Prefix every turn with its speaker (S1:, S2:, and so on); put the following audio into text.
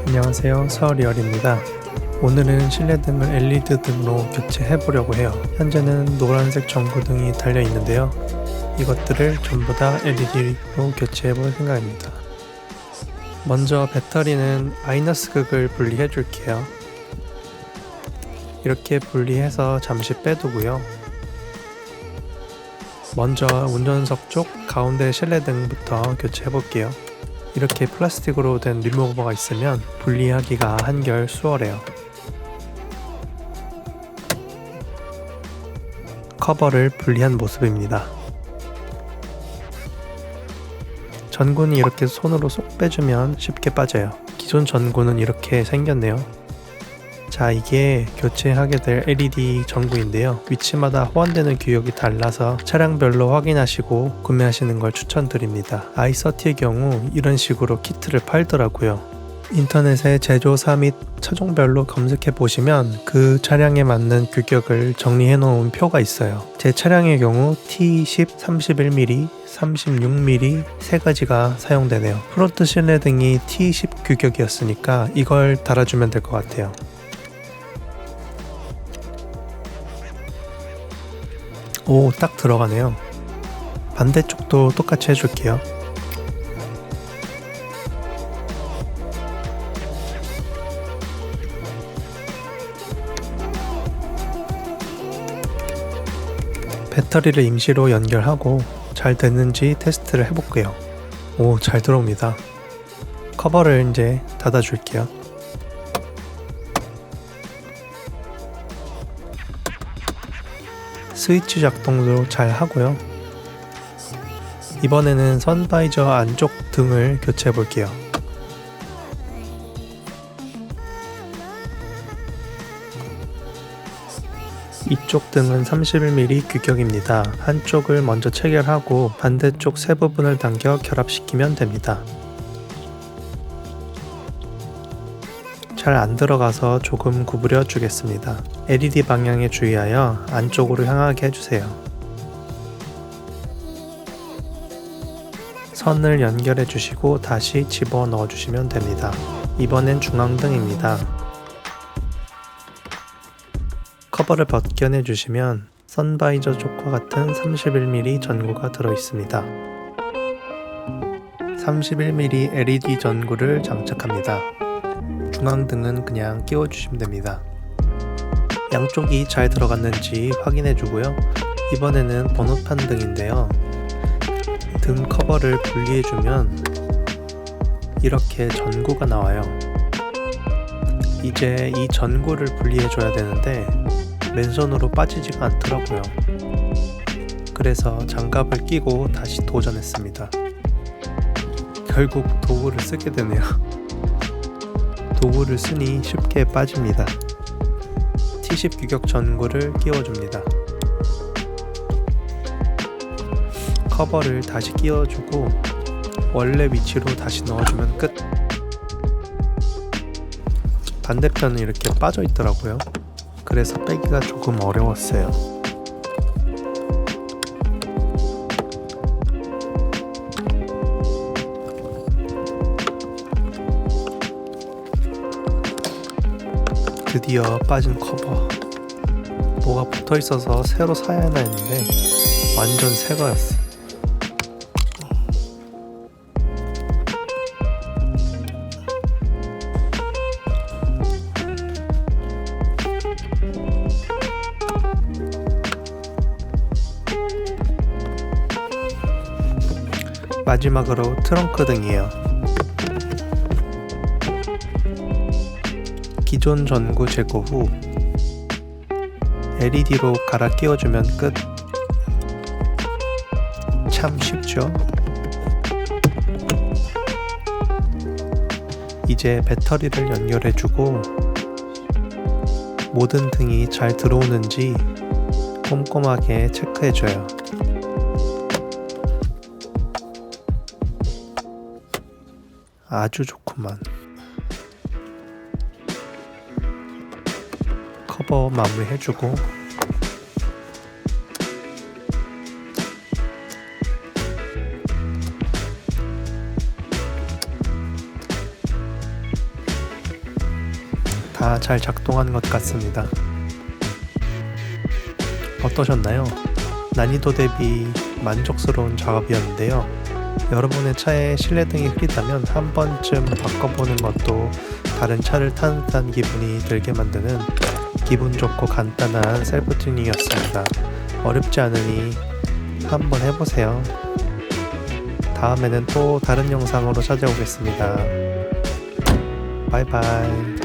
S1: 안녕하세요, 서리얼입니다. 오늘은 실내등을 LED 등으로 교체해 보려고 해요. 현재는 노란색 전구등이 달려 있는데요. 이것들을 전부 다 LED로 교체해 볼 생각입니다. 먼저 배터리는 마이너스 극을 분리해 줄게요. 이렇게 분리해서 잠시 빼두고요. 먼저 운전석 쪽 가운데 실내등부터 교체해 볼게요. 이렇게 플라스틱으로 된 리무버가 있으면 분리하기가 한결 수월해요. 커버를 분리한 모습입니다. 전구는 이렇게 손으로 쏙 빼주면 쉽게 빠져요. 기존 전구는 이렇게 생겼네요. 자, 이게 교체하게 될 LED 전구인데요. 위치마다 호환되는 규격이 달라서 차량별로 확인하시고 구매하시는 걸 추천드립니다. i30의 경우 이런 식으로 키트를 팔더라고요. 인터넷에 제조사 및 차종별로 검색해 보시면 그 차량에 맞는 규격을 정리해 놓은 표가 있어요. 제 차량의 경우 T10, 31mm, 36mm 세 가지가 사용되네요. 프론트 실내등이 T10 규격이었으니까 이걸 달아주면 될 것 같아요. 오, 딱 들어가네요. 반대쪽도 똑같이 해줄게요. 배터리를 임시로 연결하고 잘 됐는지 테스트를 해볼게요. 오, 잘 들어옵니다. 커버를 이제 닫아줄게요. 스위치 작동도 잘 하고요. 이번에는 선바이저 안쪽 등을 교체해 볼게요. 이쪽 등은 31mm 규격입니다. 한쪽을 먼저 체결하고 반대쪽 세 부분을 당겨 결합시키면 됩니다. 잘 안 들어가서 조금 구부려 주겠습니다. LED 방향에 주의하여 안쪽으로 향하게 해주세요. 선을 연결해 주시고 다시 집어 넣어 주시면 됩니다. 이번엔 중앙등입니다. 커버를 벗겨내 주시면 선바이저 쪽과 같은 31mm 전구가 들어 있습니다. 31mm LED 전구를 장착합니다. 중앙등은 그냥 끼워주시면 됩니다. 양쪽이 잘 들어갔는지 확인해 주고요. 이번에는 번호판 등인데요. 등 커버를 분리해 주면 이렇게 전구가 나와요. 이제 이 전구를 분리해 줘야 되는데 맨손으로 빠지지가 않더라고요. 그래서 장갑을 끼고 다시 도전했습니다. 결국 도구를 쓰게 되네요. 도구를 쓰니 쉽게 빠집니다. T10 규격 전구를 끼워줍니다. 커버를 다시 끼워주고 원래 위치로 다시 넣어주면 끝. 반대편은 이렇게 빠져 있더라고요. 그래서 빼기가 조금 어려웠어요. 드디어 빠진 커버. 뭐가 붙어 있어서 새로 사야 하나 했는데 완전 새 거였어. 마지막으로 트렁크 등이에요. 기존 전구 제거 후 LED로 갈아 끼워주면 끝. 참 쉽죠? 이제 배터리를 연결해주고 모든 등이 잘 들어오는지 꼼꼼하게 체크해줘요. 아주 좋구만. 커버 마무리 해주고 다 잘 작동한 것 같습니다. 어떠셨나요? 난이도 대비 만족스러운 작업이었는데요. 여러분의 차에 실내등이 흐리다면 한 번쯤 바꿔보는 것도 다른 차를 타는 듯한 기분이 들게 만드는 기분 좋고 간단한 셀프 튜닝이었습니다. 어렵지 않으니 한번 해보세요. 다음에는 또 다른 영상으로 찾아오겠습니다. 바이바이.